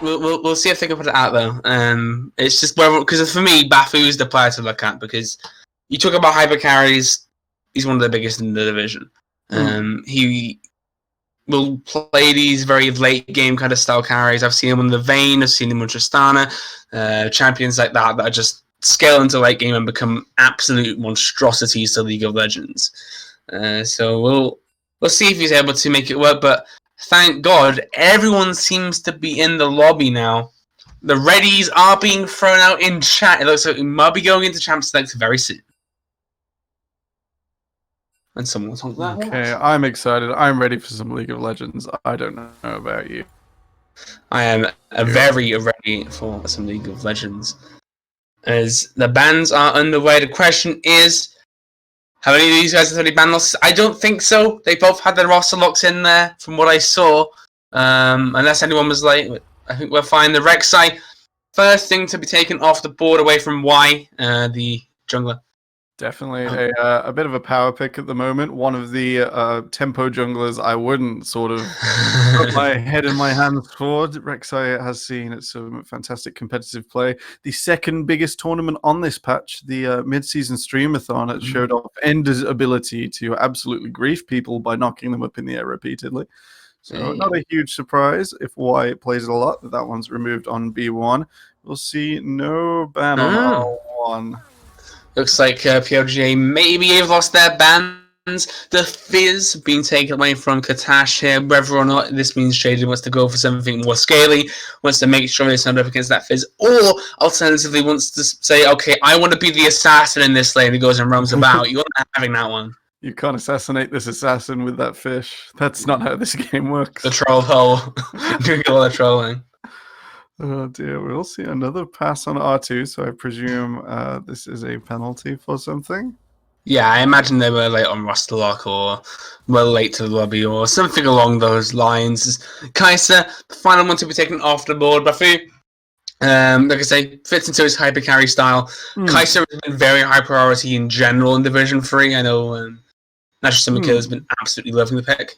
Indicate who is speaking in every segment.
Speaker 1: we'll see if they can put it out though. It's just because for me, Bafu is the player to look at because you talk about hyper carries. He's one of the biggest in the division. He will play these very late game kind of style carries. I've seen him on the Vayne. I've seen him with Tristana. Champions like that are just scale into late game and become absolute monstrosities to League of Legends. So we'll see if he's able to make it work. But thank God, everyone seems to be in the lobby now. The readies are being thrown out in chat. It looks like we might be going into Champ Select very soon. And someone will talk that.
Speaker 2: Okay, I'm excited. I'm ready for some League of Legends. I don't know about you.
Speaker 1: I am very ready for some League of Legends. As the bans are underway, the question is, have any of these guys had any ban losses? I don't think so. They both had their roster locks in there, from what I saw. Unless anyone was late, I think we're fine. The Rek'Sai, first thing to be taken off the board away from Y, the jungler.
Speaker 2: Definitely a bit of a power pick at the moment. One of the tempo junglers I wouldn't sort of put my head in my hands for. Rek'Sai has seen some fantastic competitive play. The second biggest tournament on this patch, the mid-season streamathon, it showed off Ender's ability to absolutely grief people by knocking them up in the air repeatedly. So not a huge surprise if Y plays it a lot. That one's removed on B1. We'll see no ban on R1.
Speaker 1: Looks like PLGA maybe have lost their bans. The Fizz being taken away from Katash here. Whether or not this means Shaded wants to go for something more scaly, wants to make sure they stand up against that Fizz, or alternatively wants to say, okay, I want to be the assassin in this lane who goes and roams about. You're not having that one.
Speaker 2: You can't assassinate this assassin with that fish. That's not how this game works.
Speaker 1: The troll hole. Doing a lot of trolling.
Speaker 2: Oh dear, we'll see another pass on R2, so I presume this is a penalty for something?
Speaker 1: Yeah, I imagine they were late on roster lock or were late to the lobby or something along those lines. Kai'Sa, the final one to be taken off the board. Bafu, like I say, fits into his hyper carry style. Kai'Sa has been very high priority in general in Division 3. I know Natural Summon has been absolutely loving the pick.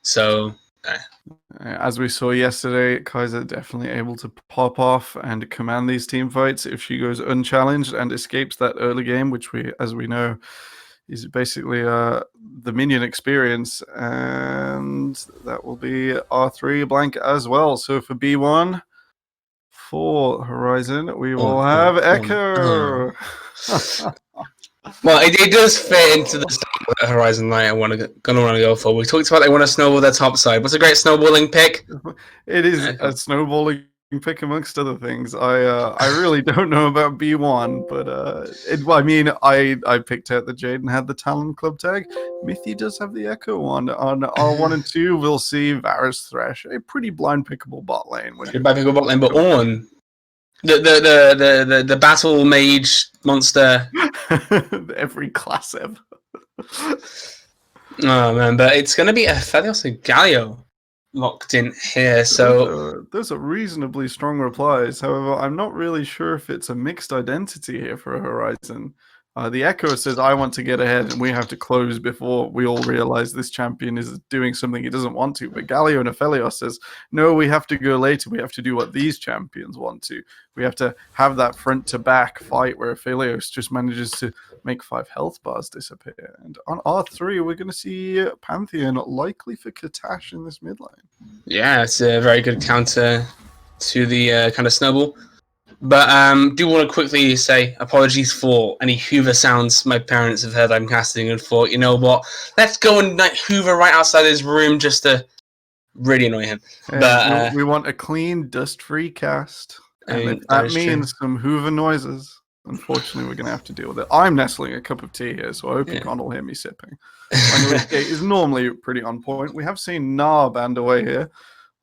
Speaker 1: So...
Speaker 2: As we saw yesterday, Kai'Sa definitely able to pop off and command these team fights if she goes unchallenged and escapes that early game, which as we know, is basically the minion experience, and that will be R3 blank as well. So for B1, for Horizon, we will have Echo.
Speaker 1: Well, it does fit into the style that Horizon Light gonna want to go for. We talked about they want to snowball their top side. What's a great snowballing pick?
Speaker 2: It is a snowballing pick amongst other things. I really don't know about B1, but I picked out the Jade and had the Talon Club tag. Mithy does have the Echo one. On R1 and 2, we'll see Varus Thresh, a pretty blind pickable bot lane.
Speaker 1: Blind pickable bot lane, but on. The battle mage monster.
Speaker 2: Every class ever.
Speaker 1: Oh man, but it's going to be a Felios and Galio locked in here. So
Speaker 2: those are reasonably strong replies. However, I'm not really sure if it's a mixed identity here for Horizon. The Echo says, I want to get ahead and we have to close before we all realize this champion is doing something he doesn't want to. But Galio and Aphelios says, no, we have to go later. We have to do what these champions want to. We have to have that front-to-back fight where Aphelios just manages to make 5 health bars disappear. And on R3, we're going to see Pantheon likely for Katash in this mid lane.
Speaker 1: Yeah, it's a very good counter to the kind of snowball. But do want to quickly say apologies for any Hoover sounds my parents have heard I'm casting and thought, you know what, let's go and Hoover right outside his room just to really annoy him. But
Speaker 2: we want a clean, dust-free cast. And that means some Hoover noises. Unfortunately, we're going to have to deal with it. I'm nestling a cup of tea here, so I hope you can't all hear me sipping. My noise gate is normally pretty on point. We have seen Nar band away here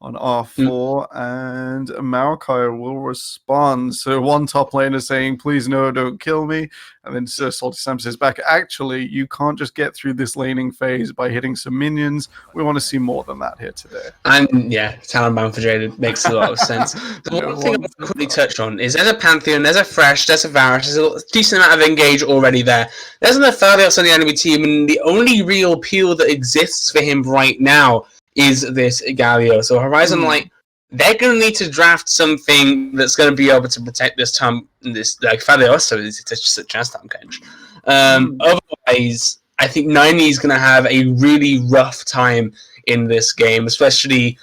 Speaker 2: on R4, and Maokai will respond. So one top laner saying, please no, don't kill me. And then Sir Salty Sam says back, actually, you can't just get through this laning phase by hitting some minions. We want to see more than that here today.
Speaker 1: And yeah, Talon bound for Jaded makes a lot of sense. The one thing I want to quickly touch on is there's a Pantheon, there's a Thresh, there's a Varus, there's a decent amount of engage already there. There's an Aphelios on the enemy team, and the only real appeal that exists for him right now is this Galio. So Horizon Light they're going to need to draft something that's going to be able to protect this time. This like Fabio, so it's just a chance time catch. Otherwise, I think 90 is going to have a really rough time in this game, especially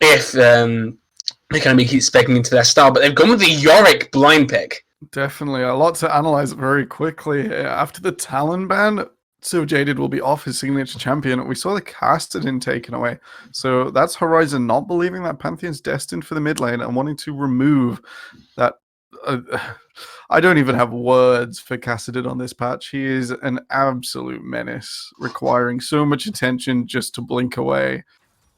Speaker 1: if they kind of keep speccing into their style. But they've gone with the Yorick blind pick.
Speaker 2: Definitely a lot to analyze very quickly. After the Talon ban, So Jaded will be off his signature champion. We saw the Casterden taken away. So that's Horizon not believing that Pantheon's destined for the mid lane and wanting to remove that. I don't even have words for Casterden on this patch. He is an absolute menace, requiring so much attention just to blink away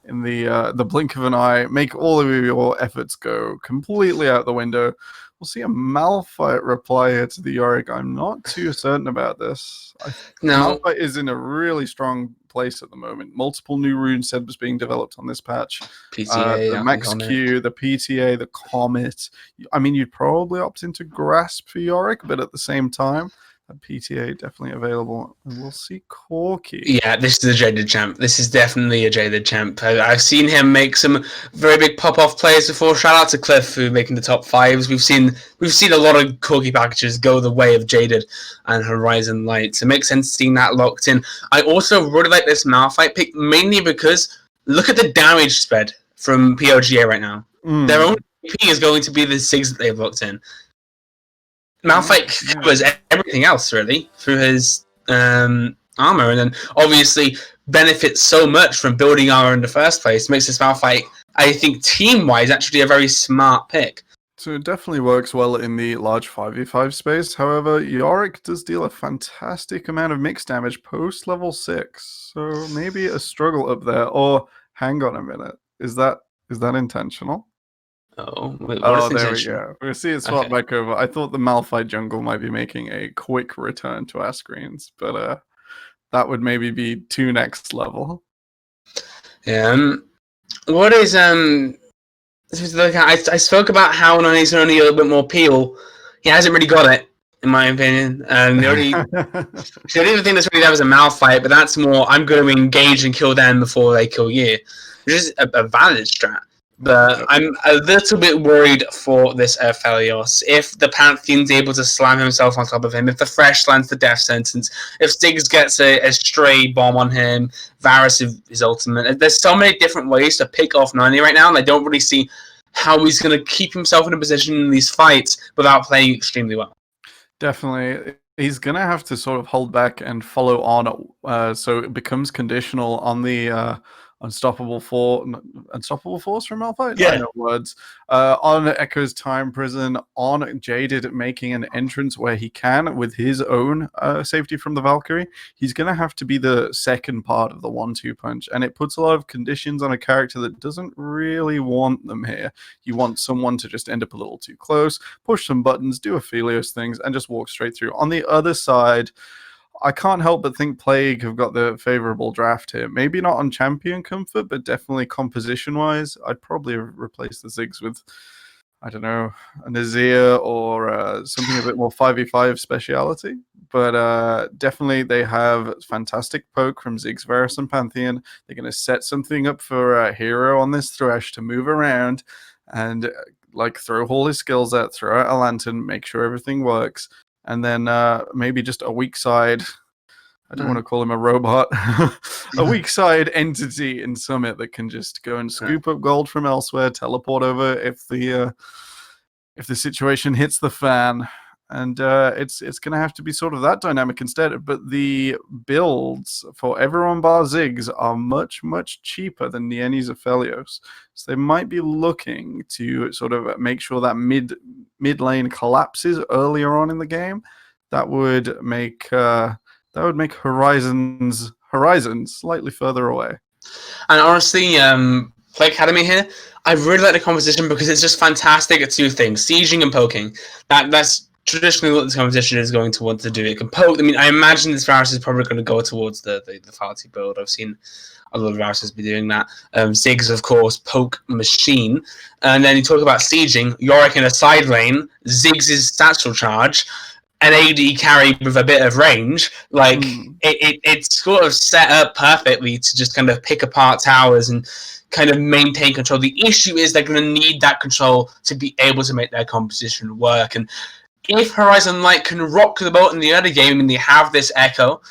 Speaker 2: in the blink of an eye, make all of your efforts go completely out the window. We'll see a Malphite reply here to the Yorick. I'm not too certain about this.
Speaker 1: No.
Speaker 2: Malphite is in a really strong place at the moment. Multiple new rune sets being developed on this patch.
Speaker 1: PTA,
Speaker 2: the Max Q, the PTA, the Comet. I mean, you'd probably opt into Grasp for Yorick, but at the same time, a PTA definitely available. And we'll see Corki.
Speaker 1: Yeah, this is a Jaded champ. This is definitely a Jaded champ. I've seen him make some very big pop-off plays before. Shout out to Cliff for making the top fives. We've seen a lot of Corki packages go the way of Jaded and Horizon Light. So it makes sense seeing that locked in. I also really like this Malphite pick, mainly because look at the damage spread from PLGA right now. Their own AP is going to be the SIGs that they've locked in. Malphite covers everything else, really, through his armor, and then obviously benefits so much from building armor in the first place. Makes this Malphite, I think, team-wise, actually a very smart pick.
Speaker 2: So it definitely works well in the large 5v5 space. However, Yorick does deal a fantastic amount of mixed damage post level 6. So maybe a struggle up there. Or hang on a minute. Is that intentional?
Speaker 1: Oh, wait,
Speaker 2: there we go. We'll see it swap back over. I thought the Malphite jungle might be making a quick return to our screens, but that would maybe be too next level.
Speaker 1: Yeah. What is I spoke about how Nani's only a little bit more peel. He hasn't really got it, in my opinion. The only thing that's really there was a Malphite, but that's more I'm going to engage and kill them before they kill you, which is a valid strat. But I'm a little bit worried for this Aphelios. If the Pantheon's able to slam himself on top of him, if the Fresh lands the death sentence, if Styx gets a stray bomb on him, Varus his ultimate. There's so many different ways to pick off Nani right now, and I don't really see how he's going to keep himself in a position in these fights without playing extremely well.
Speaker 2: Definitely. He's going to have to sort of hold back and follow on, so it becomes conditional on the... Unstoppable Force from Malphite?
Speaker 1: Yeah.
Speaker 2: I know words. On Echo's Time Prison, on Jaded making an entrance where he can with his own safety from the Valkyrie. He's going to have to be the second part of the 1-2 punch, and it puts a lot of conditions on a character that doesn't really want them here. You want someone to just end up a little too close, push some buttons, do Aphelios things, and just walk straight through. On the other side, I can't help but think Plague have got the favorable draft here. Maybe not on champion comfort, but definitely composition-wise. I'd probably replace the Ziggs with, I don't know, a Nazir or something a bit more 5v5 speciality. But definitely they have fantastic poke from Ziggs, Varus, and Pantheon. They're going to set something up for Hero on this Thresh to move around and throw all his skills out, throw out a lantern, make sure everything works. And then maybe just a weak side, I don't want to call him a robot, a weak side entity in Summit that can just go and scoop up gold from elsewhere, teleport over if the situation hits the fan. And it's going to have to be sort of that dynamic instead. But the builds for everyone bar Ziggs are much, much cheaper than Nieni's Aphelios. So they might be looking to sort of make sure that mid lane collapses earlier on in the game. That would make Horizons slightly further away.
Speaker 1: And honestly, Play Academy here, I really like the composition because it's just fantastic at two things: sieging and poking. That's traditionally what this competition is going to want to do. It can poke. I mean, I imagine this Varus is probably going to go towards the fallacy build. I've seen a lot of Varuses be doing that. Ziggs, of course, poke machine. And then you talk about sieging. Yorick in a side lane. Ziggs' satchel charge. an AD carry with a bit of range, like it's sort of set up perfectly to just kind of pick apart towers and kind of maintain control. The issue is they're going to need that control to be able to make their composition work. And if Horizon Light can rock the boat in the early game and they have this echo,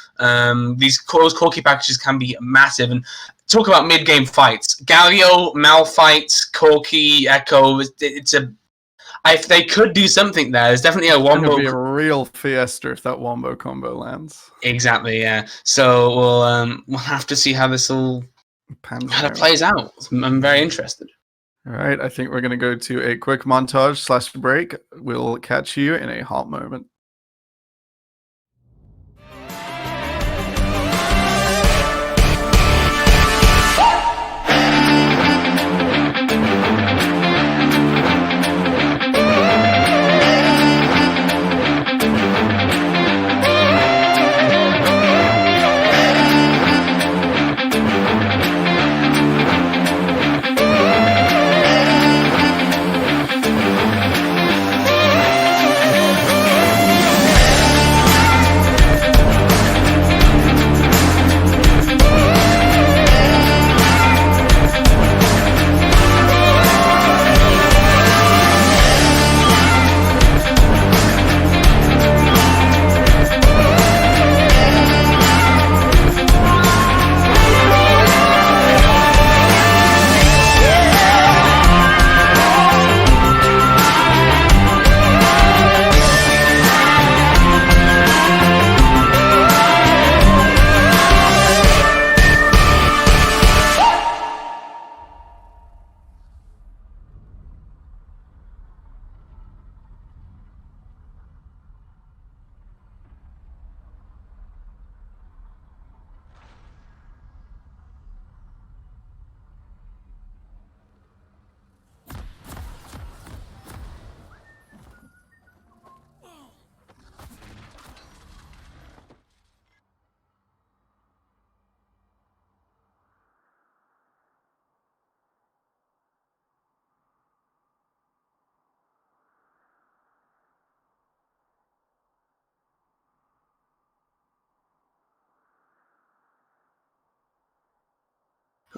Speaker 1: these Corki packages can be massive. And talk about mid-game fights. Galio, Malphite, Corki, Echo, if they could do something there, there's definitely a wombo.
Speaker 2: It'll be a real fiesta if that wombo combo lands.
Speaker 1: Exactly, yeah. So we'll have to see how this all plays out. I'm very interested.
Speaker 2: All right, I think we're going to go to a quick montage / break. We'll catch you in a hot moment.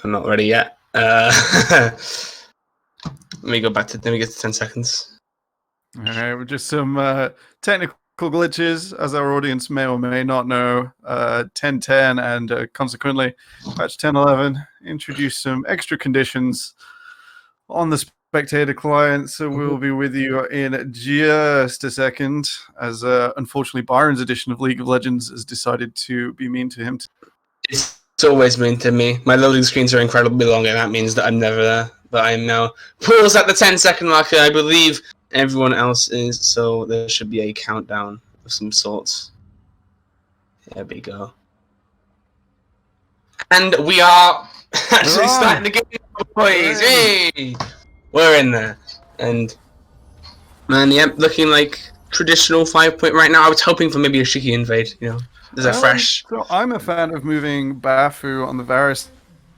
Speaker 1: I'm not ready yet. Let me go back to. Let me get to 10 seconds.
Speaker 2: All right, with just some technical glitches, as our audience may or may not know. 10.10 and consequently patch 10.11 introduced some extra conditions on the spectator client, so we'll be with you in just a second, as unfortunately Byron's edition of League of Legends has decided to be mean to him.
Speaker 1: It's always mean to me. My loading screens are incredibly long, and that means that I'm never there. But I'm now paused at the 10-second marker. I believe everyone else is, so there should be a countdown of some sorts. There we go. And we are actually starting the game, boys. Hey! We're in there. And, man, yeah, looking like traditional 5-point right now. I was hoping for maybe a Shiki invade, you know. There's a fresh...
Speaker 2: So I'm a fan of moving Bafu on the Varus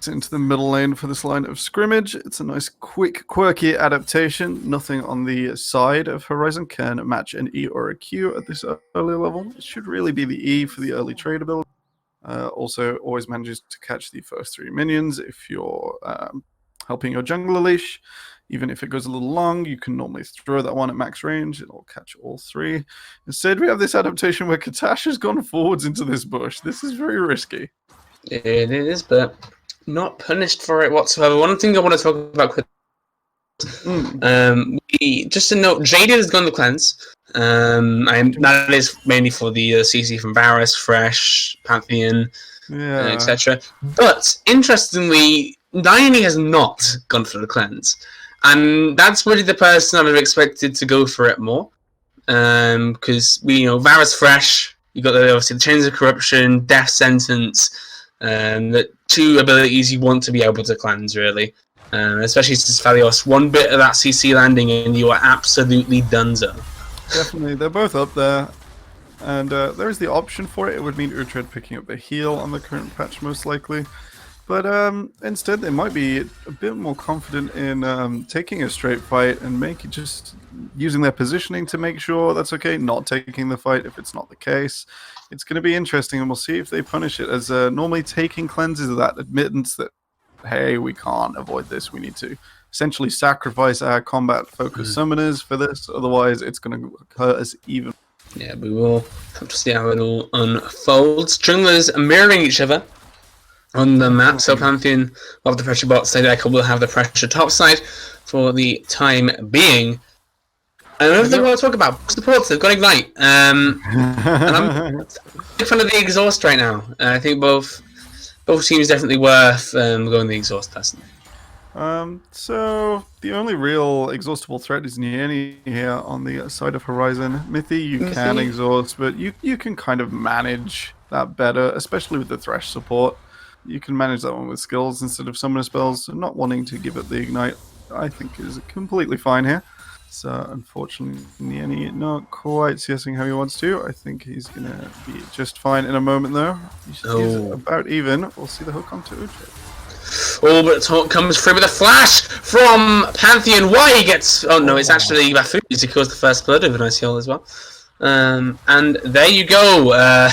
Speaker 2: into the middle lane for this line of scrimmage. It's a nice, quick, quirky adaptation. Nothing on the side of Horizon can match an E or a Q at this early level. It should really be the E for the early trade ability. Also, always manages to catch the first 3 minions if you're helping your jungler leash. Even if it goes a little long, you can normally throw that one at max range. It'll catch all 3. Instead, we have this adaptation where Katash has gone forwards into this bush. This is very risky.
Speaker 1: It is, but not punished for it whatsoever. One thing I want to talk about quickly. Just a note, Jaded has gone to cleanse. That is mainly for the CC from Varus, Fresh, Pantheon, etc. But interestingly, Dione has not gone for the cleanse. And that's really the person I would have expected to go for it more. Because Varus Fresh, you got obviously the Chains of Corruption, Death Sentence, the 2 abilities you want to be able to cleanse, really. Especially since Valios, one bit of that CC landing and you are absolutely donezo.
Speaker 2: Definitely, they're both up there. And there is the option for it. It would mean Uhtred picking up the heal on the current patch, most likely. But instead, they might be a bit more confident in taking a straight fight and just using their positioning to make sure that's okay, not taking the fight if it's not the case. It's going to be interesting, and we'll see if they punish it, as normally taking cleanses of that admittance that, hey, we can't avoid this, we need to essentially sacrifice our combat-focused summoners for this, otherwise it's going to hurt us even.
Speaker 1: Yeah, we will have to see how it all unfolds. Junglers are mirroring each other on the map, so Pantheon will have the pressure bot side, Echo will have the pressure top side for the time being. And another thing I want to talk about, supports, they've got Ignite. And I'm a big fan of the exhaust right now. I think both teams definitely worth going the exhaust personally.
Speaker 2: So the only real exhaustible threat is Niani here on the side of Horizon. Mithy, you can exhaust, but you can kind of manage that better, especially with the Thresh support. You can manage that one with skills instead of summoner spells. So not wanting to give it the Ignite, I think, is completely fine here. So unfortunately, Niani not quite CSing how he wants to. I think he's going to be just fine in a moment, though. He's about even. We'll see the hook onto Uche.
Speaker 1: Oh, but it comes through with a flash from Pantheon. Why he gets... Oh, no, it's actually Bafu who secures the first blood of an ICL as well. And there you go.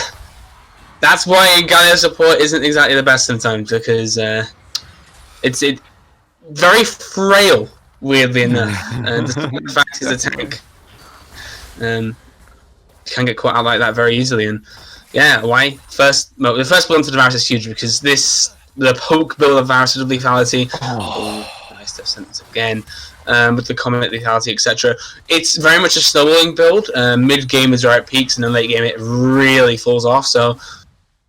Speaker 1: That's why Galio support isn't exactly the best sometimes, because it's very frail, weirdly enough. And the fact is a tank. Can get caught out like that very easily. And yeah, why? The first blow onto the Varus is huge, because the poke build of Varus with lethality. Nice death sentence again. With the comment lethality, etc. It's very much a snowballing build. Mid game is right at peaks, and then late game it really falls off. So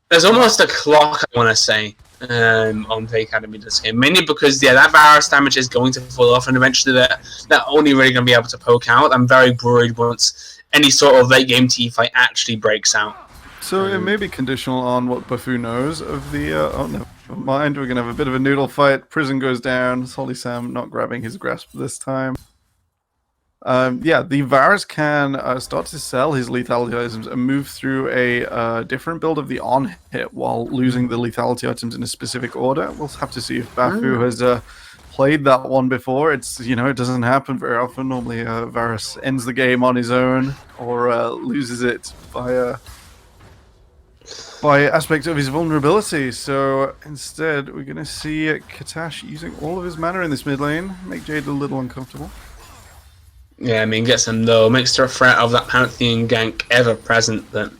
Speaker 1: there's almost a clock, I want to say, on the Academy this game. Mainly because that Varus damage is going to fall off, and eventually they're only really going to be able to poke out. I'm very worried once any sort of late game T fight actually breaks out.
Speaker 2: So it may be conditional on what Bafu knows of the... oh, no. Never mind, we're going to have a bit of a noodle fight. Prison goes down. Holy Sam not grabbing his grasp this time. Yeah, the Varus can start to sell his lethality items and move through a different build of the on-hit while losing the lethality items in a specific order. We'll have to see if Bafu has played that one before. It's, it doesn't happen very often. Normally Varus ends the game on his own or loses it by aspect of his vulnerability. So instead, we're going to see Katash using all of his mana in this mid lane, make Jade a little uncomfortable.
Speaker 1: Yeah, I mean, gets him though, makes her a threat of that Pantheon gank ever present. But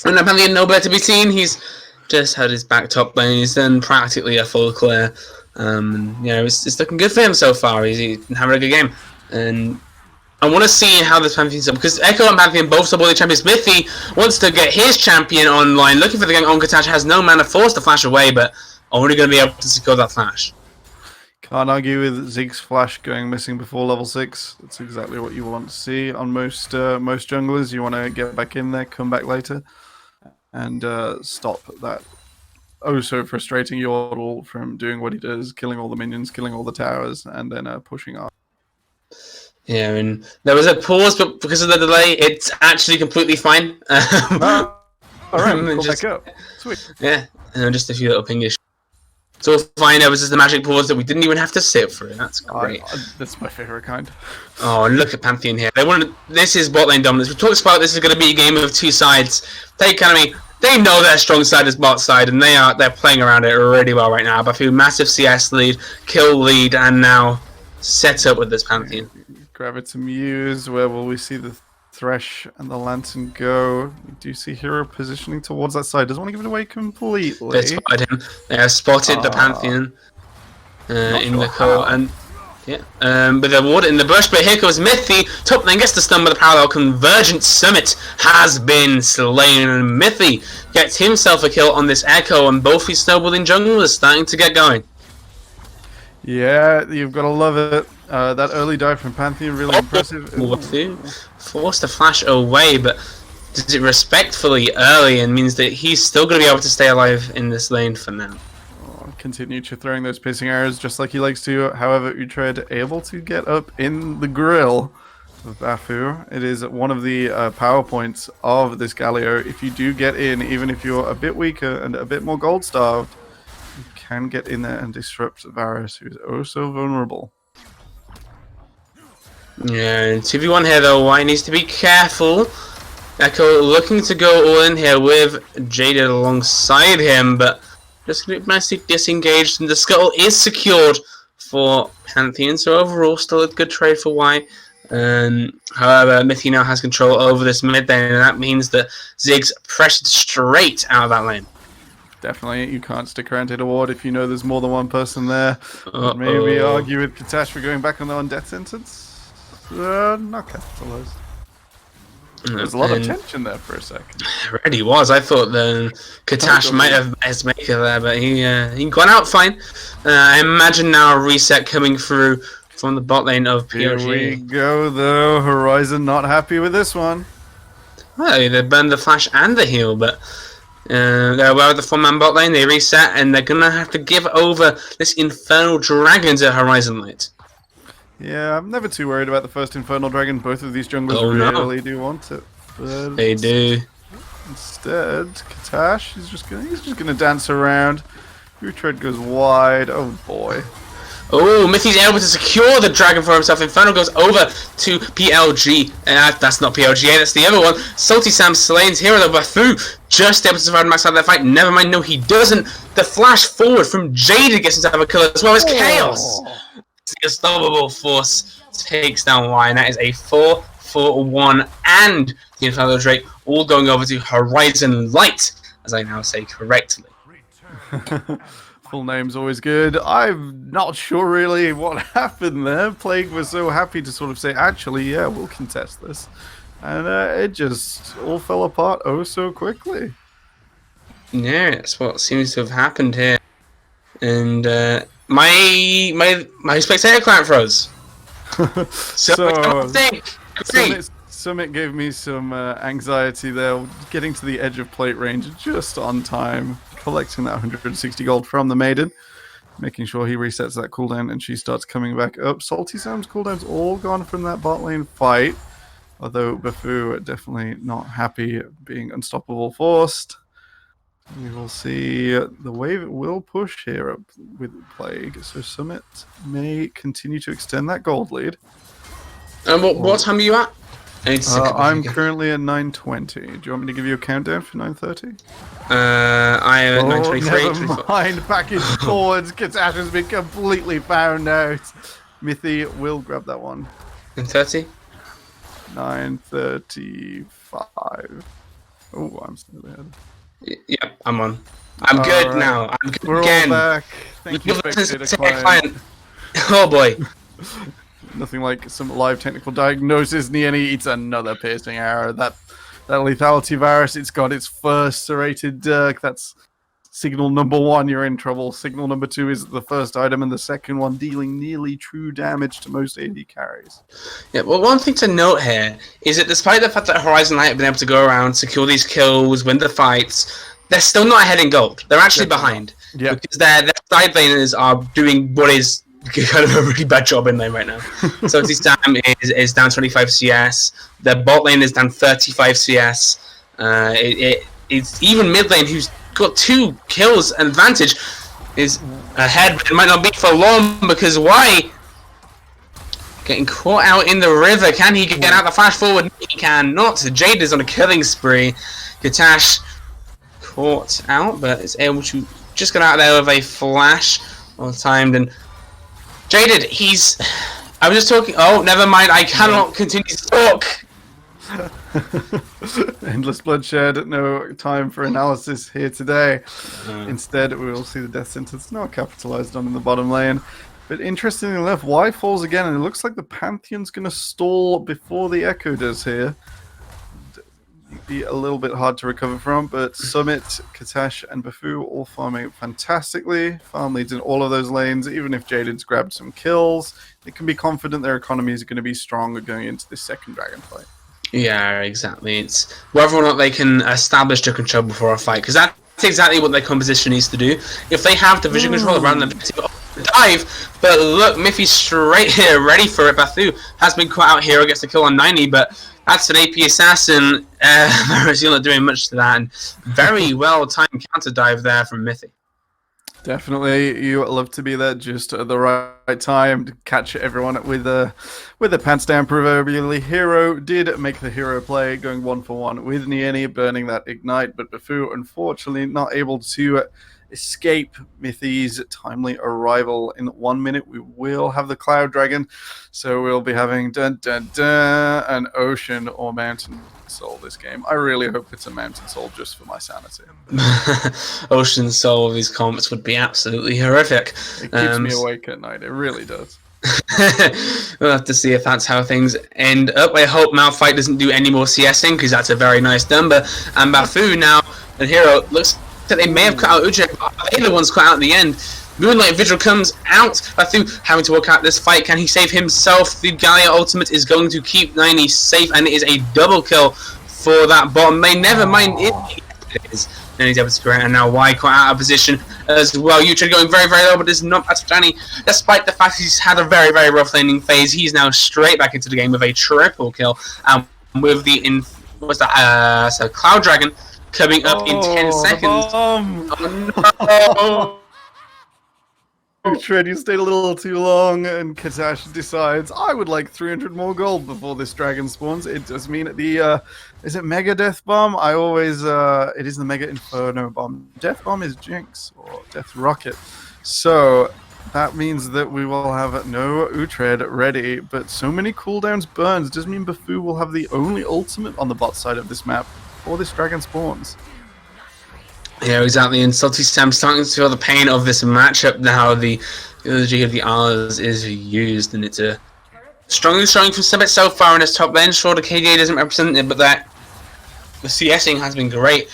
Speaker 1: when that Pantheon nowhere to be seen, he's just had his back top lane. He's done practically a full clear. It's looking good for him so far. He's having a good game, and I want to see how this Pantheon's up, because Echo and Pantheon both sub all the champions. Mithy wants to get his champion online, looking for the gank on Katash, has no mana, forced to flash away, but only going to be able to secure that flash.
Speaker 2: Can't argue with Zeke's flash going missing before level 6. That's exactly what you want to see on most junglers. You want to get back in there, come back later, and stop that so frustrating Yordle from doing what he does, killing all the minions, killing all the towers, and then pushing off.
Speaker 1: Yeah, and there was a pause, but because of the delay, it's actually completely fine.
Speaker 2: Alright, we'll back up. Sweet.
Speaker 1: Yeah, and just a few little pingish. It's all fine. It was just the magic pause that we didn't even have to sit through. That's great.
Speaker 2: That's my favorite kind.
Speaker 1: Oh, look at Pantheon here. This is bot lane dominance. We talked about this is going to be a game of two sides. They know their strong side is bot side, and they're playing around it really well right now. Bafu, massive CS lead, kill lead, and now set up with this Pantheon.
Speaker 2: Grab it to Muse. Where will we see the Thresh and the Lantern go? We do see Hero positioning towards that side. Doesn't want to give it away completely.
Speaker 1: They spotted him. They have spotted the Pantheon in the core, and with the ward in the bush. But here goes Mithy. Top lane gets the stun, but the parallel convergent summit has been slain. And Mithy gets himself a kill on this Echo, and both his snowballing junglers starting to get going.
Speaker 2: Yeah, you've got to love it. That early dive from Pantheon, really impressive.
Speaker 1: Forced to flash away, but does it respectfully early, and means that he's still going to be able to stay alive in this lane for now.
Speaker 2: Continue to throwing those piercing arrows just like he likes to. However, Uhtred able to get up in the grill of Bafu. It is one of the power points of this Galio. If you do get in, even if you're a bit weaker and a bit more gold starved, you can get in there and disrupt Varus, who's oh so vulnerable.
Speaker 1: Yeah, 2v1 here though. White needs to be careful. Echo looking to go all in here with Jaded alongside him, but just nicely disengaged, and the scuttle is secured for Pantheon. So overall, still a good trade for White. However, Mithy now has control over this mid lane, and that means that Ziggs pressured straight out of that lane.
Speaker 2: Definitely, you can't stick around hit a ward if you know there's more than one person there. Maybe argue with Katash for going back on their own death sentence. Not capitalized. There's a lot of tension there for a second.
Speaker 1: It really was. I thought Katash might have met his maker there, but he got out fine. I imagine now a reset coming through from the bot lane of PLGA.
Speaker 2: Here we go, though. Horizon not happy with this one.
Speaker 1: Well, they burned the flash and the heal, but they're aware of the 4-man bot lane. They reset, and they're going to have to give over this Infernal Dragon to Horizon Light.
Speaker 2: Yeah, I'm never too worried about the first Infernal Dragon. Both of these junglers really do want it. But
Speaker 1: they do.
Speaker 2: Instead, Katash, he's just gonna dance around. Utread goes wide. Oh boy.
Speaker 1: Oh, Mithy's able to secure the dragon for himself. Infernal goes over to PLG. That's not PLGA, that's the other one. Salty Sam slains hero though, Bafu just able to survive max out of that fight. Never mind, no he doesn't. The flash forward from Jaded gets him to have a kill as well as Chaos. The unstoppable force takes down Y, and that is a 4-4-1, and the Infernal Drake all going over to Horizon Light, as I now say correctly.
Speaker 2: Full name's always good. I'm not sure really what happened there. Plague was so happy to sort of say, actually, yeah, we'll contest this. And it just all fell apart oh so quickly.
Speaker 1: Yeah, that's what seems to have happened here. And my spectator client froze.
Speaker 2: Summit gave me some anxiety there, getting to the edge of plate range just on time, collecting that 160 gold from the Maiden, making sure he resets that cooldown and she starts coming back up. Salty Sam's cooldown's all gone from that bot lane fight, although Bafu definitely not happy being unstoppable forced. We will see the wave will push here up with Plague, so Summit may continue to extend that gold lead.
Speaker 1: And what time are you at?
Speaker 2: I'm currently at 9:20. Do you want me to give you a countdown for 9:30?
Speaker 1: I am at 9:23.
Speaker 2: Never mind. Package forwards. Katash has been completely found out. Mithy will grab that one.
Speaker 1: 9:30.
Speaker 2: 9:35. Oh, I'm still ahead.
Speaker 1: Yeah, I'm on. I'm good right. Now. I'm good
Speaker 2: We're
Speaker 1: again.
Speaker 2: All back. Thank you,
Speaker 1: client. Oh boy.
Speaker 2: Nothing like some live technical diagnosis. Nieni eats another piercing arrow. That lethality virus, it's got its first serrated dirk. That's signal number 1, you're in trouble. Signal number 2 is the first item, and the second one dealing nearly true damage to most AD carries.
Speaker 1: Yeah, well, one thing to note here is that despite the fact that Horizon Light have been able to go around, secure these kills, win the fights, they're still not ahead in gold. They're actually behind.
Speaker 2: Yeah.
Speaker 1: Because their side laners are doing what is kind of a really bad job in lane right now. So this Sam is down 25 CS. Their bot lane is down 35 CS. It's even mid lane, who's got 2 kills advantage, is ahead, but it might not be for long because why? Getting caught out in the river. Can he get out the flash forward? He cannot. Jade is on a killing spree. Katash caught out, but is able to just get out there with a flash well timed. And Jaded, I was just talking. Oh, never mind. I cannot continue to talk.
Speaker 2: Endless bloodshed. No time for analysis here today. Instead, we will see the death sentence not capitalized on in the bottom lane. But interestingly enough, Y falls again, and it looks like the Pantheon's going to stall before the Echo does here. Be a little bit hard to recover from, but Summit, Katash, and Bafu all farming fantastically. Farm leads in all of those lanes. Even if Jaded's grabbed some kills, they can be confident their economy is going to be strong going into this second dragon fight.
Speaker 1: Yeah, exactly. It's whether or not they can establish the control before a fight, because that's exactly what their composition needs to do. If they have the vision control around them, dive. But look, Miffy's straight here, ready for it. Bafu has been caught out here, gets the kill on 90, but that's an AP assassin. You're not doing much to that, and very well timed counter dive there from Mithy.
Speaker 2: Definitely, you love to be there just at the right time to catch everyone with the pants down. Proverbially, Hero did make the hero play, going 1-for-1 with Nieni, burning that ignite, but Bufu unfortunately not able to escape Mithy's timely arrival. In 1 minute, we will have the Cloud Dragon, so we'll be having an Ocean or Mountain Soul this game. I really hope it's a Mountain Soul just for my sanity.
Speaker 1: Ocean Soul of these comments would be absolutely horrific.
Speaker 2: It keeps me awake at night. It really does.
Speaker 1: We'll have to see if that's how things end up. I hope Malphite doesn't do any more CSing because that's a very nice number. And Bafu now, and Hero, looks like they may have cut out Uche, but they're the ones cut out at the end. Moonlight Vigil comes out. Bafu having to work out this fight. Can he save himself? The Gaia ultimate is going to keep Nieni safe, and it is a double kill for that bottom lane. Never mind, it is. And he's able to correct, and now Y quite out of position as well. Uche going very, very low, but it's not bad for Danny. Despite the fact he's had a very, very rough laning phase, he's now straight back into the game with a triple kill. With the so Cloud Dragon coming up in 10 seconds. Oh no!
Speaker 2: Shred, you stayed a little too long, and Katash decides I would like 300 more gold before this dragon spawns. It does mean the is it Mega Death Bomb? I always it is the Mega Inferno Bomb. Death Bomb is Jinx or Death Rocket. So that means that we will have no Uhtred ready, but so many cooldowns burns does mean Bufu will have the only ultimate on the bot side of this map before this dragon spawns.
Speaker 1: Yeah, exactly. And Salty Sam's starting to feel the pain of this matchup now. The energy of the R's is used, and it's a strongly showing from Summit so far in his top lane. Sure, the KDA doesn't represent it, but the CSing has been great.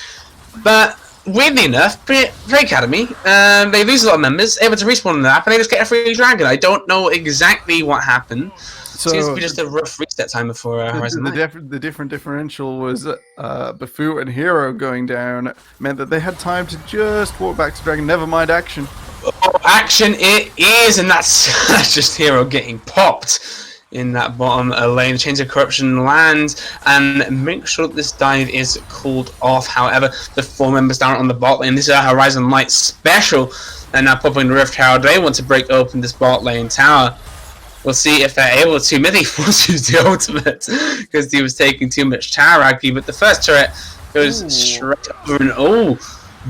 Speaker 1: But weirdly enough, Free Academy, they lose a lot of members, able to respawn in the app, and they just get a free dragon. I don't know exactly what happened. So seems to be just a rough reset time before Horizon.
Speaker 2: The different differential was Bufu and Hero going down meant that they had time to just walk back to Dragon. Never mind action.
Speaker 1: Oh, action it is, and that's just Hero getting popped in that bottom lane. Chains of Corruption lands, and make sure that this dive is called off. However, the 4 members down on the bot lane. This is a Horizon Light special, and now popping the Rift Tower. They want to break open this bot lane tower. We'll see if they're able to. Mithy forced to use the ultimate because he was taking too much tower IP, but the first turret goes straight over, and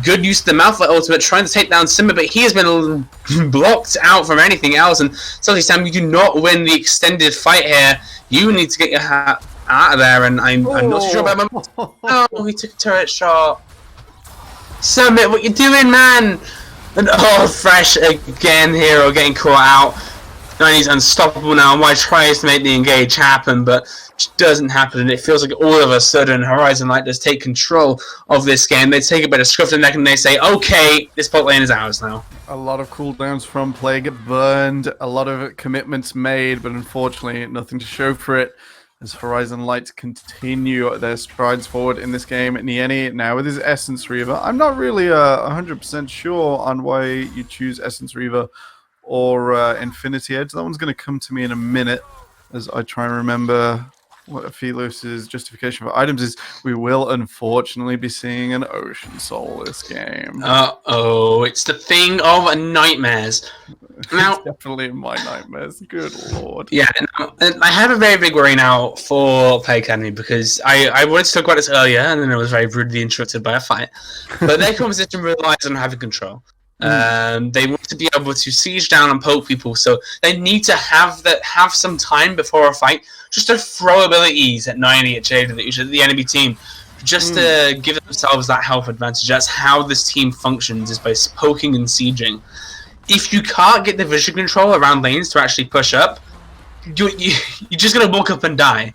Speaker 1: good use of the Malphite ultimate, trying to take down Simba, but he has been blocked out from anything else. And Salty Sam, you do not win the extended fight here. You need to get your hat out of there, and I'm not too sure about my... Oh, he took a turret shot. Summit, what you doing, man? And Fresh again, Hero getting caught out. He's unstoppable now, and Y tries to make the engage happen, but it doesn't happen, and it feels like all of a sudden Horizon Light does take control of this game. They take a bit of scruff of the neck and they say, okay, this bot lane is ours now.
Speaker 2: A lot of cooldowns from Plague get burned, a lot of commitments made, but unfortunately nothing to show for it as Horizon Light continue their strides forward in this game. Nieni now with his Essence Reaver. I'm not really 100% sure on why you choose Essence Reaver or Infinity Edge. That one's going to come to me in a minute as I try and remember what Aphilos' justification for items is. We will unfortunately be seeing an Ocean Soul this game.
Speaker 1: Uh-oh, it's the thing of nightmares. Now,
Speaker 2: it's definitely in my nightmares. Good lord.
Speaker 1: Yeah, and I have a very big worry now for Play Academy because I wanted to talk about this earlier and then I was very rudely interrupted by a fight. But their composition relies on having control. They want to be able to siege down and poke people, so they need to have some time before a fight just to throw abilities at 90 at Jade, the enemy team, just to give themselves that health advantage. That's how this team functions, is by poking and sieging. If you can't get the vision control around lanes to actually push up, you're just going to walk up and die.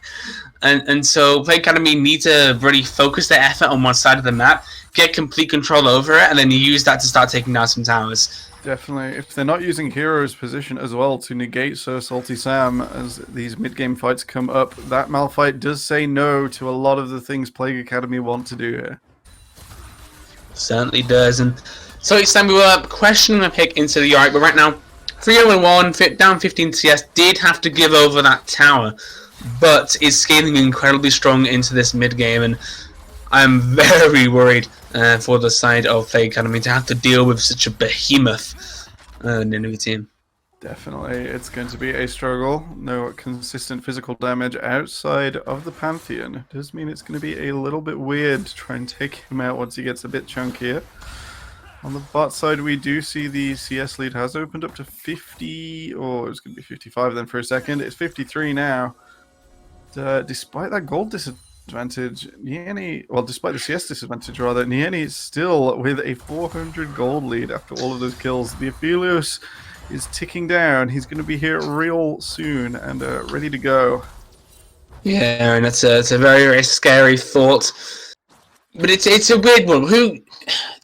Speaker 1: And so Play Academy need to really focus their effort on one side of the map, get complete control over it, and then you use that to start taking down some towers.
Speaker 2: Definitely. If they're not using Hero's position as well to negate Sir Salty Sam as these mid-game fights come up, that Malphite does say no to a lot of the things Plague Academy want to do here.
Speaker 1: Certainly does. And so it's time we were questioning a pick into the Yorick, but right now 3-0-1, down 15 CS, did have to give over that tower, but is scaling incredibly strong into this mid-game, and I'm very worried for the side of PLGA Academy to have to deal with such a behemoth enemy team.
Speaker 2: Definitely, it's going to be a struggle. No consistent physical damage outside of the Pantheon. It does mean it's going to be a little bit weird to try and take him out once he gets a bit chunkier. On the bot side, we do see the CS lead has opened up to 50, or it's going to be 55 then for a second. It's 53 now. Despite that gold disadvantage, despite the CS disadvantage rather, Nieni is still with a 400 gold lead after all of those kills. The Aphelios is ticking down. He's going to be here real soon and ready to go.
Speaker 1: Yeah, and it's a very, very scary thought. But it's a weird one.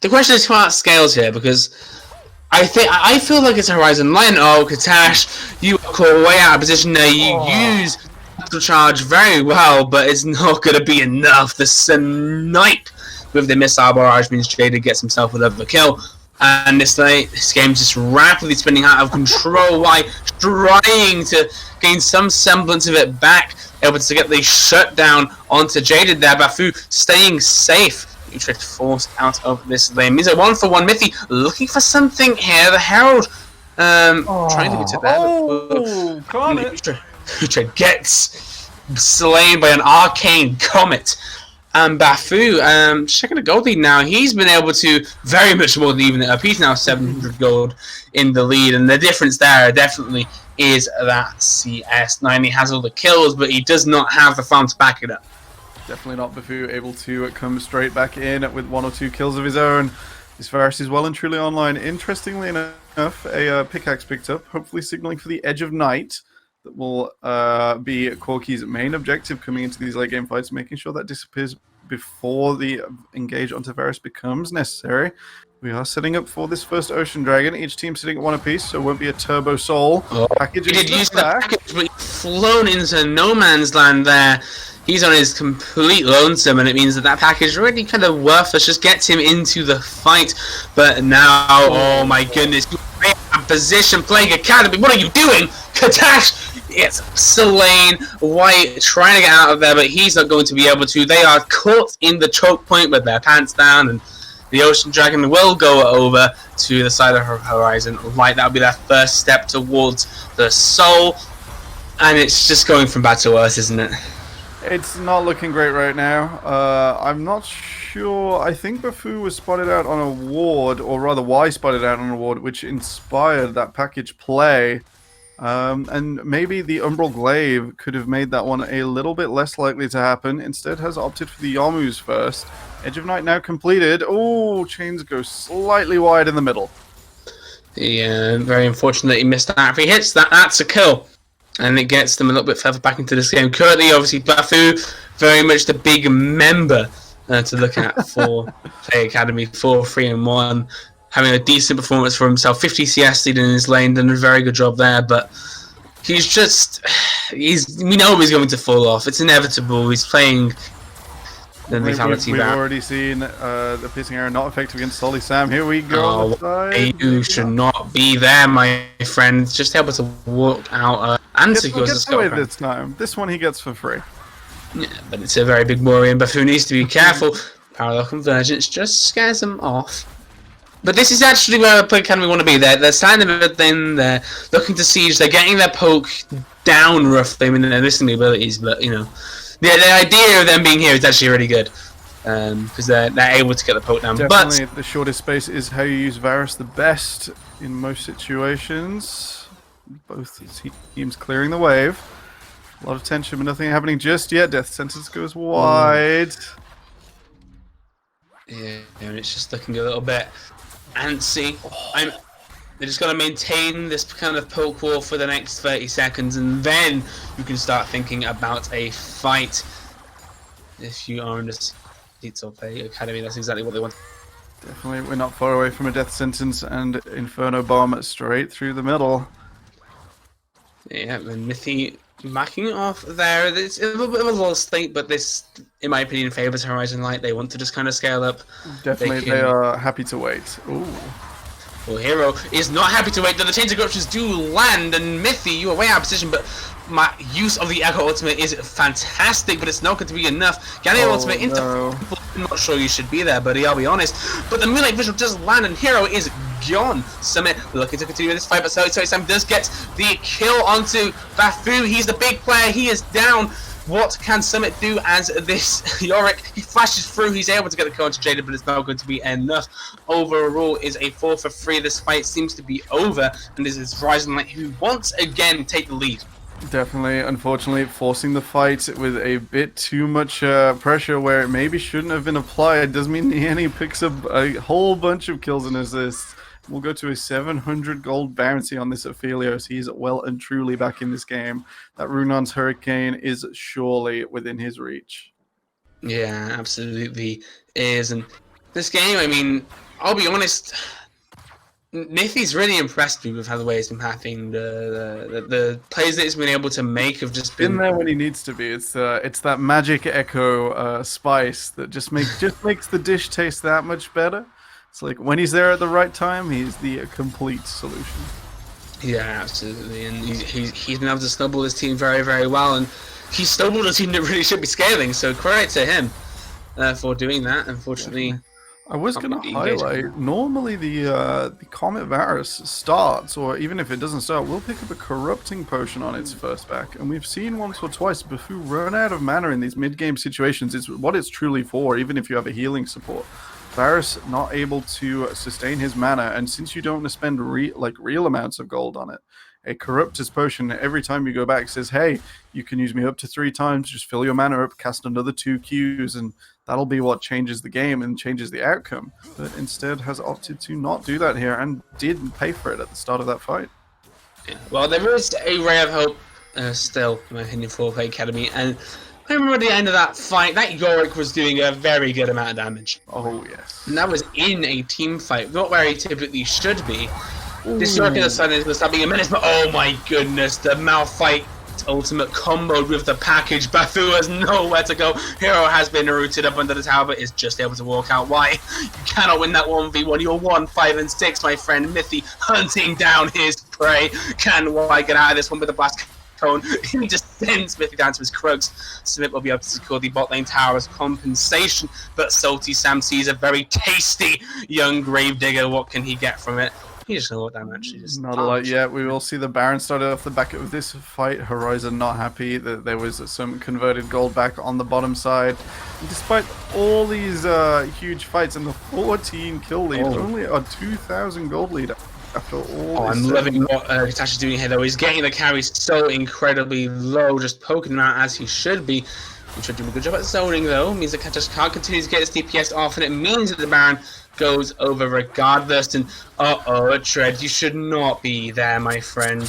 Speaker 1: The question is how it scales here, because I feel like it's Horizon Line. Oh, Katash, you are caught way out of position there. You use the charge very well, but it's not going to be enough. The snipe with the missile barrage means Jada gets himself another kill. And this game's just rapidly spinning out of control. Why trying to gain some semblance of it back, able to get the shutdown onto Jaded there. Bafu staying safe. Utrecht forced out of this lane. Means a 1-for-1 Mithy looking for something here. The Herald trying to get to there.
Speaker 2: Come on,
Speaker 1: Utrecht gets slain by an arcane comet. And Bafu, checking the gold lead now, he's been able to very much more than even it up. He's now 700 gold in the lead, and the difference there definitely is that CS9. He has all the kills, but he does not have the farm to back it up.
Speaker 2: Definitely not Bafu able to come straight back in with 1 or 2 kills of his own. This virus is well and truly online. Interestingly enough, a pickaxe picked up, hopefully signaling for the Edge of Night. That will be Corky's main objective coming into these late game fights, making sure that disappears before the engage onto Varus becomes necessary. We are setting up for this first Ocean Dragon. Each team sitting at 1 apiece, so it won't be a Turbo Soul package.
Speaker 1: He did use that package, but he's flown into no man's land there. He's on his complete lonesome, and it means that package really kind of worthless. Just gets him into the fight. But now, oh my goodness, you're in position, PLGA Academy. What are you doing? Katash is slain. White trying to get out of there, but he's not going to be able to. They are caught in the choke point with their pants down, and the Ocean Dragon will go over to the side of Horizon Light. That'll be their first step towards the soul, and it's just going from bad to worse, isn't it?
Speaker 2: It's not looking great right now. I'm not sure. I think Bafu was spotted out on a ward, or rather Y spotted out on a ward, which inspired that package play. And maybe the Umbral Glaive could have made that one a little bit less likely to happen. Instead has opted for the Yamus first. Edge of Night now completed. Oh, chains go slightly wide in the middle. Yeah,
Speaker 1: very unfortunate he missed that. If he hits that, that's a kill. And it gets them a little bit further back into this game. Currently, obviously, Bafu, very much the big member to look at for PLGA Academy, 4-3-1. Having a decent performance for himself. 50 CS lead in his lane, done a very good job there, but we know he's going to fall off. It's inevitable. He's playing the lethality
Speaker 2: We've already seen the Piercing Arrow not effective against Solly Sam. Here we go on the side.
Speaker 1: You should not be there, my friend. Just able to walk out and secure the
Speaker 2: away this time. This one he gets for free.
Speaker 1: Yeah, but it's a very big worry, and Bafu needs to be careful. Parallel convergence just scares him off. But this is actually where PLGA Academy want to be. They're standing within, they're looking to siege, they're getting their poke down roughly. I mean, they're missing the abilities, but, you know. The idea of them being here is actually really good. Because they're able to get the poke down.
Speaker 2: Definitely, the shortest space is how you use Varus the best in most situations. Both teams clearing the wave. A lot of tension, but nothing happening just yet. Death Sentence goes wide.
Speaker 1: Yeah, and it's just looking a little bit antsy. They're just going to maintain this kind of poke wall for the next 30 seconds, and then you can start thinking about a fight. If you are in the seats of PLGA Academy, that's exactly what they want.
Speaker 2: Definitely, we're not far away from a Death Sentence and Inferno Bomb straight through the middle.
Speaker 1: Yeah, and Mithy backing it off there. It's a little bit of a low state, but this, in my opinion, favours Horizon Light. They want to just kind of scale up.
Speaker 2: Definitely, they are happy to wait. Ooh.
Speaker 1: Well, Hero is not happy to wait. The chains of corruptions do land, and Mithy, you are way out of position, but my use of the Echo Ultimate is fantastic, but it's not going to be enough. Getting ultimate into I'm not sure you should be there, buddy, I'll be honest. But the Moonlight Visual does land, and Hero is gone. Summit looking to continue this fight, but Sam does get the kill onto Bafu. He's the big player, he is down. What can Summit do as this Yorick? He flashes through, he's able to get the kill onto Jaded, but it's not going to be enough. Overall is a 4-for-3. This fight seems to be over, and this is Horizon Light who once again take the lead.
Speaker 2: Definitely, unfortunately, forcing the fight with a bit too much pressure where it maybe shouldn't have been applied. Does mean Niani picks up a whole bunch of kills and assists. We'll go to a 700 gold bounty on this Aphelios. He's well and truly back in this game. That Runon's Hurricane is surely within his reach.
Speaker 1: Yeah, absolutely is. And this game, I mean, I'll be honest, Nithy's really impressed me with how the way he's been pathing. The plays that he's been able to make have just been
Speaker 2: there when he needs to be. It's that magic echo spice that just makes the dish taste that much better. It's like when he's there at the right time, he's the complete solution.
Speaker 1: Yeah, absolutely, and he's been able to snowball his team very, very well, and he snowballed a team that really should be scaling. So credit to him for doing that. Unfortunately,
Speaker 2: I was going to highlight. Normally, the Comet Varus starts, or even if it doesn't start, we'll pick up a corrupting potion on its first back, and we've seen once or twice Bafu run out of mana in these mid-game situations. It's what it's truly for, even if you have a healing support. Varus not able to sustain his mana, and since you don't want to spend real amounts of gold on it, a Corruptor's Potion every time you go back says, hey, you can use me up to 3 times, just fill your mana up, cast another 2 Qs, and that'll be what changes the game and changes the outcome. But instead has opted to not do that here, and did pay for it at the start of that fight.
Speaker 1: Yeah. Well, there is a ray of hope still, in my opinion, for Play Academy, and I remember at the end of that fight, that Yorick was doing a very good amount of damage.
Speaker 2: Oh, yes.
Speaker 1: And that was in a team fight, not where he typically should be. Ooh. This Yorick in the sudden is going to start being a menace, but oh my goodness, the Malphite ultimate comboed with the package. Bafu has nowhere to go. Hero has been rooted up under the tower, but is just able to walk out. Why? You cannot win that 1v1. You're 1, 5, and 6, my friend. Mithy hunting down his prey. Can Y get out of this one with a blast? He just sends Mithy down to his Krugs. Smith will be able to secure the bot lane tower as compensation, but Salty Sam sees a very tasty young Gravedigger. What can he get from it? He just knows what damage.
Speaker 2: Not a lot yet. We will see the Baron started off the back of this fight. Horizon not happy that there was some converted gold back on the bottom side. And despite all these huge fights and the 14 kill lead, only a 2,000 gold lead. After all
Speaker 1: I'm loving what Hitashi's doing here, though. He's getting the carries so incredibly low, just poking him out as he should be. He should do a good job at zoning, though. It means the Hitashi's can't continue to get his DPS off, and it means that the Baron goes over regardless. And a Tread, you should not be there, my friend.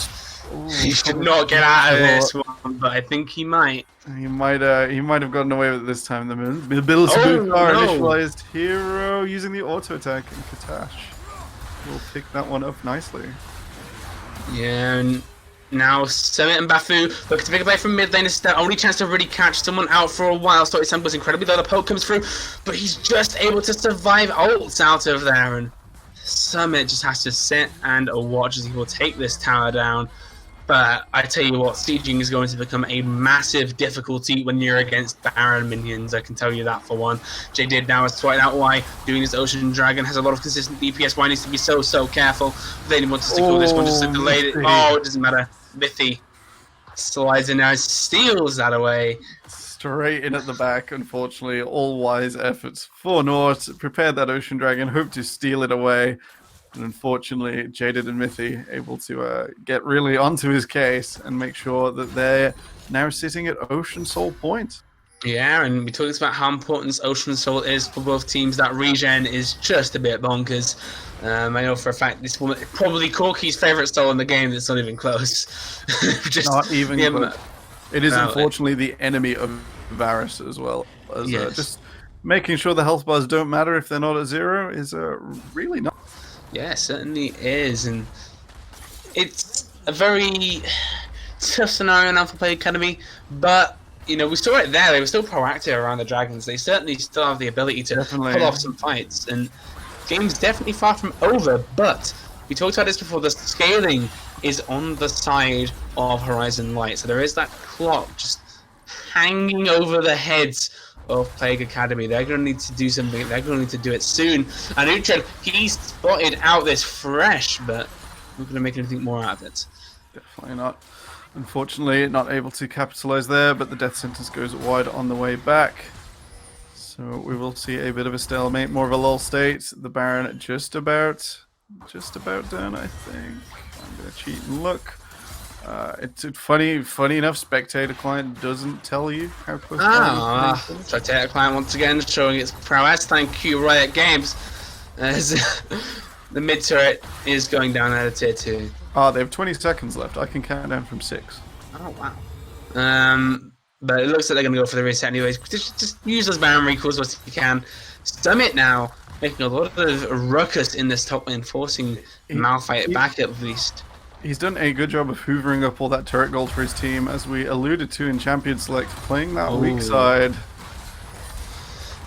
Speaker 1: Ooh, you should not get out of this one, but I think he might.
Speaker 2: He might have gotten away with it this time. The ability initialized Hero using the auto attack, and Katash will pick that one up nicely.
Speaker 1: Yeah, and now Summit and Bafu looking to pick away from mid lane. It's their only chance to really catch someone out for a while. Salty Sam was incredibly low. The poke comes through, but he's just able to survive ults out of there. And Summit just has to sit and watch as he will take this tower down. But I tell you what, sieging is going to become a massive difficulty when you're against Baron minions. I can tell you that for one. Jaded now has sorted out why doing this Ocean Dragon has a lot of consistent DPS. Why needs to be so careful. They want to secure this one, just delayed it. Oh, it doesn't matter. Mithy slides in there, steals that away.
Speaker 2: Straight in at the back, unfortunately. All wise efforts for North. Prepared that Ocean Dragon, hope to steal it away. And unfortunately, Jaded and Mithy able to get really onto his case and make sure that they're now sitting at Ocean Soul point.
Speaker 1: Yeah, and we talked about how important Ocean Soul is for both teams. That regen is just a bit bonkers. I know for a fact this one is probably Corky's favourite soul in the game. That's not even close.
Speaker 2: Just not even close. It is unfortunately the enemy of Varus as well. As, just making sure the health bars don't matter if they're not at 0 is really not.
Speaker 1: Yeah, it certainly is, and it's a very tough scenario now for Play Academy, but, you know, we saw it there. They were still proactive around the Dragons. They certainly still have the ability to pull off some fights, and the game's definitely far from over, but we talked about this before, the scaling is on the side of Horizon Light, so there is that clock just hanging over the heads of Plague Academy. They're going to need to do something. They're going to need to do it soon. And Uhtred, he spotted out this fresh, but not going to make anything more out of it.
Speaker 2: Definitely not. Unfortunately, not able to capitalize there, but the death sentence goes wide on the way back. So we will see a bit of a stalemate, more of a lull state. The Baron just about done, I think. I'm going to cheat and look. It's funny enough, Spectator Client doesn't tell you how close.
Speaker 1: Spectator Client once again showing its prowess. Thank you, Riot Games. As the mid turret is going down out of tier 2.
Speaker 2: They have 20 seconds left. I can count down from 6.
Speaker 1: Oh wow. But it looks like they're going to go for the reset anyways. Just use those Baron recalls as you can. Summit now making a lot of ruckus in this top lane, forcing Malphite back at least.
Speaker 2: He's done a good job of hoovering up all that turret gold for his team, as we alluded to in Champion Select, playing that weak side.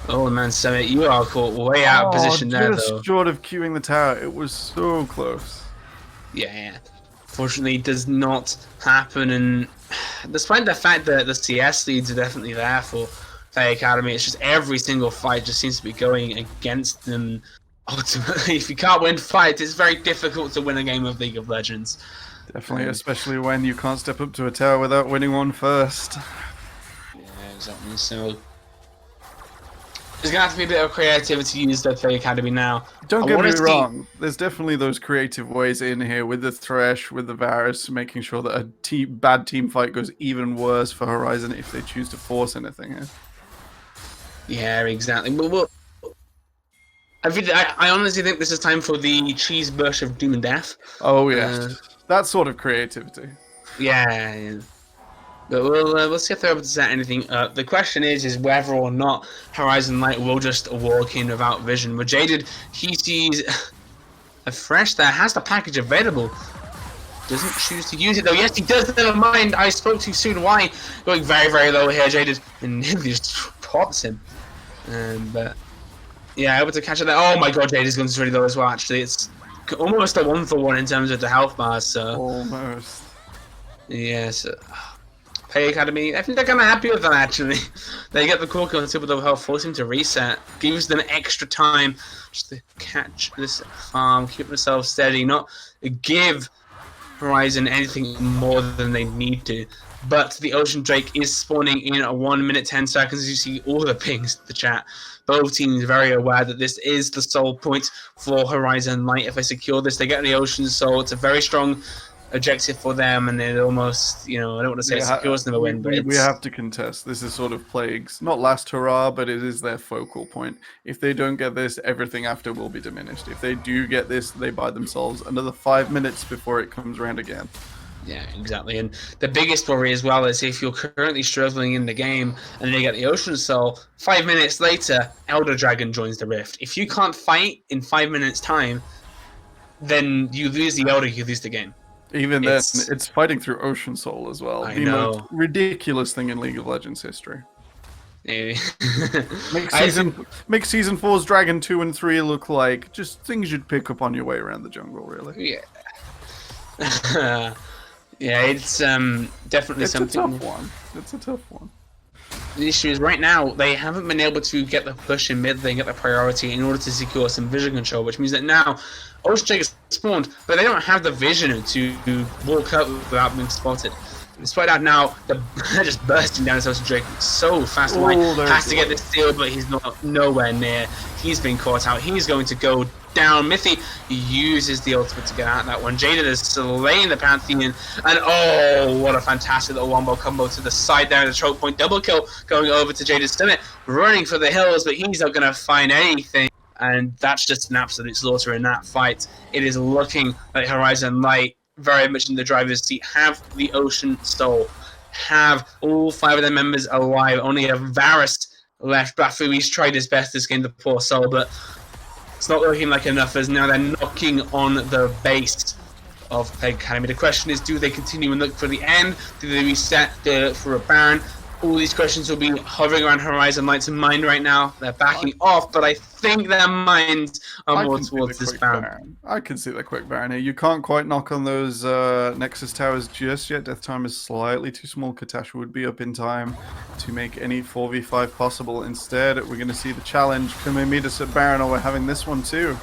Speaker 1: Oh man, Summit, you are caught way out of position there, though.
Speaker 2: Just short of queuing the tower. It was so close.
Speaker 1: Yeah. Fortunately, it does not happen, and despite the fact that the CS leads are definitely there for Plague Academy, it's just every single fight just seems to be going against them. Ultimately, if you can't win fights, it's very difficult to win a game of League of Legends.
Speaker 2: Definitely, especially when you can't step up to a tower without winning one first.
Speaker 1: Yeah, exactly. So there's gonna have to be a bit of creativity used at Plague Academy now.
Speaker 2: Don't get me wrong. There's definitely those creative ways in here with the Thresh, with the Varus, making sure that a bad team fight goes even worse for Horizon if they choose to force anything here.
Speaker 1: Yeah, exactly. Well, I honestly think this is time for the cheese burst of doom and death.
Speaker 2: Oh yes, that sort of creativity.
Speaker 1: Yeah. But we'll see if they're able to set anything up. The question is whether or not Horizon Light will just walk in without vision. With Jaded, he sees a Thresh that has the package available. Doesn't choose to use it though. Yes, he does. Never mind. I spoke too soon. Why? Going very, very low here, Jaded, and nearly just pops him. But yeah, able to catch it there. Oh my god, Jaded's going really low as well. Actually, it's almost a 1-for-1 in terms of the health bars. So
Speaker 2: almost.
Speaker 1: Yes. Plague Academy, I think they're kind of happy with that actually. They get the core kill on super double health, force him to reset, gives them extra time just to catch this farm, keep themselves steady, not give Horizon anything more than they need to. But the Ocean Drake is spawning in at 1 minute 10 seconds. As you see all the pings in the chat. Both teams very aware that this is the sole point for Horizon Light. If they secure this, they get the Ocean Soul. It's a very strong objective for them, and it almost, I don't want to say it secures them a win, but
Speaker 2: we have to contest. This is sort of Plague's, not last hurrah, but it is their focal point. If they don't get this, everything after will be diminished. If they do get this, they buy themselves another 5 minutes before it comes around again.
Speaker 1: Yeah, exactly. And the biggest worry as well is if you're currently struggling in the game and you get the Ocean Soul, 5 minutes later, Elder Dragon joins the Rift. If you can't fight in 5 minutes time, then you lose the Elder, you lose the game.
Speaker 2: Even then, it's fighting through Ocean Soul as well.
Speaker 1: The most
Speaker 2: ridiculous thing in League of Legends history.
Speaker 1: Make
Speaker 2: Season 4's Dragon 2 and 3 look like just things you'd pick up on your way around the jungle, really.
Speaker 1: Yeah. Yeah, it's definitely something.
Speaker 2: It's a tough one.
Speaker 1: The issue is right now they haven't been able to get the push in mid lane, get the priority in order to secure some vision control, which means that now Ocean Drake is spawned, but they don't have the vision to walk up without being spotted. Despite that, now they're just bursting down this Ocean Drake so fast. Has to get this steal, but he's nowhere near. He's been caught out. He's going to go down. Mithy uses the ultimate to get out of that one. Jaded is slaying the Pantheon, and oh, what a fantastic little wombo combo to the side there in the choke point. Double kill going over to Jaded's Summit, running for the hills, but he's not going to find anything. And that's just an absolute slaughter in that fight. It is looking like Horizon Light very much in the driver's seat, have the Ocean Soul, have all 5 of their members alive. Only a Varus left. Bafu, he's tried his best this game, the poor soul, but it's not looking like enough, as now they're knocking on the base of Plague Academy. The question is, do they continue and look for the end? Do they reset for a Baron? all these questions will be hovering around Horizon Light's mind right now. They're backing off, but I think their minds are more towards this Baron.
Speaker 2: I can see the quick Baron here. You can't quite knock on those Nexus towers just yet. Death time is slightly too small. Katasha would be up in time to make any 4v5 possible. Instead, we're going to see the challenge come and meet us at Baron, or we're having this one too.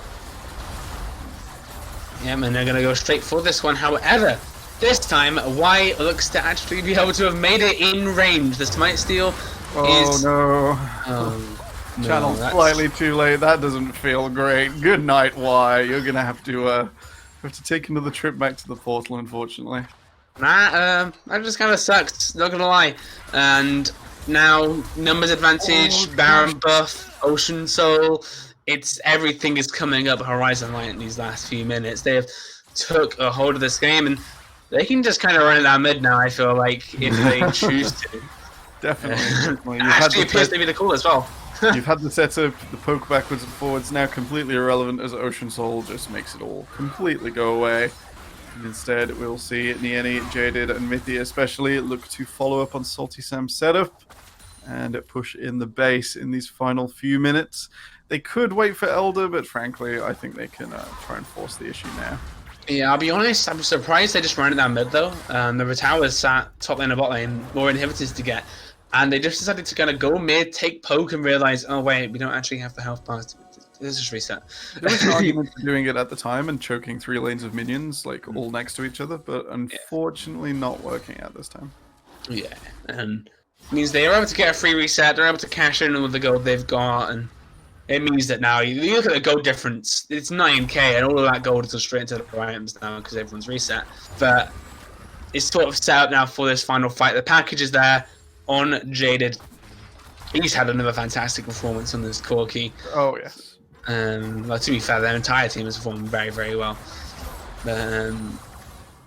Speaker 1: Yeah, and they're going to go straight for this one. However, this time, Y looks to actually be able to have made it in range. The Smite Steal is...
Speaker 2: no.
Speaker 1: Oh, no.
Speaker 2: Channel slightly too late. That doesn't feel great. Good night, Y. You're going to have to take another trip back to the portal, unfortunately.
Speaker 1: That just kind of sucks, not going to lie. And now, numbers advantage, Baron buff, Ocean Soul. Everything is coming up Horizon Light in these last few minutes. They have took a hold of this game, and they can just kind of run it down mid now, I feel like, if they choose to.
Speaker 2: Definitely.
Speaker 1: Actually appears to be the call as well.
Speaker 2: You've had the setup, the poke backwards and forwards, now completely irrelevant as Ocean Soul just makes it all completely go away. And instead, we'll see Nieni, Jaded, and Mithy especially look to follow up on Salty Sam's setup and push in the base in these final few minutes. They could wait for Elder, but frankly, I think they can try and force the issue now.
Speaker 1: Yeah, I'll be honest, I'm surprised they just ran it down mid though. The towers sat top lane and bot lane, more inhibitors to get, and they just decided to kind of go mid, take poke, and realize, oh wait, we don't actually have the health bars. Let's just reset.
Speaker 2: There was an argument for doing it at the time and choking 3 lanes of minions, like all next to each other, but unfortunately not working out this time.
Speaker 1: Yeah, and means they are able to get a free reset, they're able to cash in with the gold they've got, and it means that now, you look at the gold difference, it's 9k, and all of that gold is going straight into the items now because everyone's reset. But it's sort of set up now for this final fight. The package is there on Jaded. He's had another fantastic performance on this core key.
Speaker 2: Oh, yes.
Speaker 1: Well, to be fair, their entire team has performed very, very well.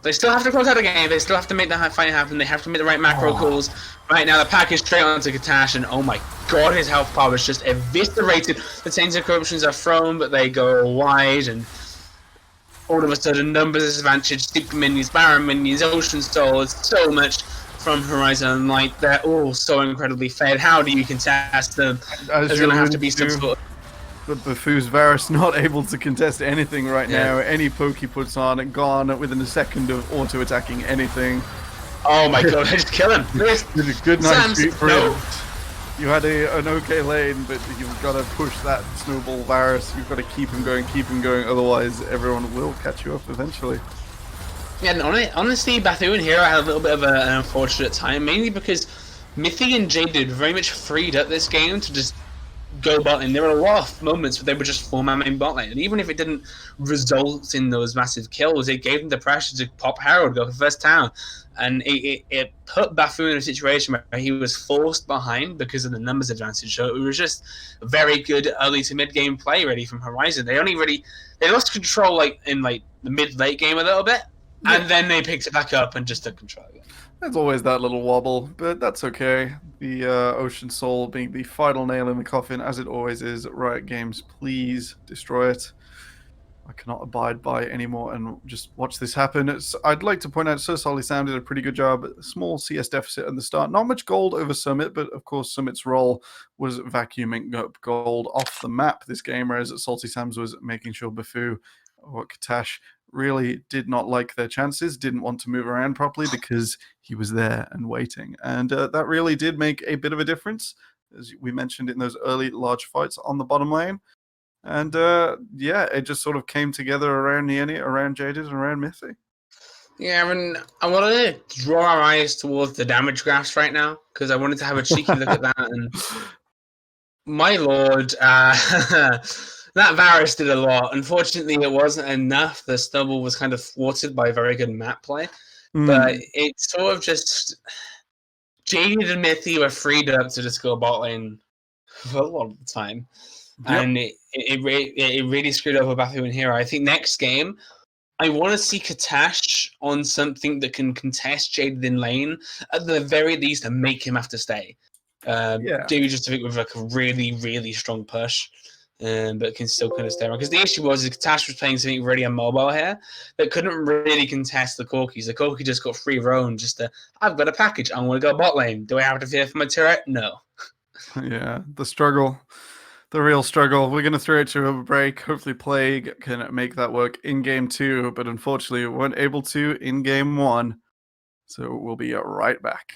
Speaker 1: They still have to close out the game. They still have to make the fight happen. They have to make the right macro calls. Right now, the package straight onto Katash, and oh my god, his health bar was just eviscerated. The Tainted Corruptions are thrown, but they go wide, and all of a sudden, numbers disadvantage, Super Minions, Baron Minions, Ocean Soul, so much from Horizon Light. They're all so incredibly fed. How do you contest them? There's going to have to be some sort of...
Speaker 2: But Bafoo's Varus not able to contest anything right now. Any poke he puts on, gone within a second of auto-attacking anything.
Speaker 1: Oh my god, just kill him.
Speaker 2: Good night, Street Freedom. You had an okay lane, but you've got to push that snowball Varus. You've got to keep him going, otherwise everyone will catch you up eventually.
Speaker 1: Yeah, and honestly, Bathu and Hero had a little bit of an unfortunate time, mainly because Mithy and Jaded very much freed up this game to just go bot lane. There were a lot of moments where they were just 4-man main bot lane, and even if it didn't result in those massive kills, it gave them the pressure to pop Herald, go for first town, and it put Bafu in a situation where he was forced behind because of the numbers advantage. So it was just very good early to mid game play really from Horizon. They lost control like in like the mid late game a little bit, and then they picked it back up and just took control again.
Speaker 2: There's always that little wobble, but that's okay. The Ocean Soul being the final nail in the coffin, as it always is. Riot Games, please destroy it. I cannot abide by anymore and just watch this happen. I'd like to point out Sir Solly Sam did a pretty good job. Small CS deficit at the start. Not much gold over Summit, but of course Summit's role was vacuuming up gold off the map this game, whereas Salty Sam's was making sure Bafu or Katash really did not like their chances, didn't want to move around properly because he was there and waiting. And that really did make a bit of a difference, as we mentioned in those early large fights on the bottom lane. And yeah, it just sort of came together around Nieni, around Jaded, and around Mithy.
Speaker 1: Yeah, I mean, I want to draw our eyes towards the damage graphs right now, because I wanted to have a cheeky look at that. And my lord, that Varus did a lot. Unfortunately, it wasn't enough. The stubble was kind of thwarted by very good map play. But it sort of just... Jaded and Mithy were freed up to just go bot lane for a lot of the time. Yep. And it really screwed over Bathu and Hero. I think next game, I want to see Katash on something that can contest Jaded in lane, at the very least, and make him have to stay. Maybe just to pick with like a really, really strong push. but can still kind of stay around. Because the issue was Katash was playing something really immobile here that couldn't really contest the Corkis. The Corki just got free roam. I've got a package. I want to go bot lane. Do I have to fear for my turret? No.
Speaker 2: Yeah, the struggle. The real struggle. We're going to throw it to a break. Hopefully Plague can make that work in Game 2, but unfortunately we weren't able to in Game 1. So we'll be right back.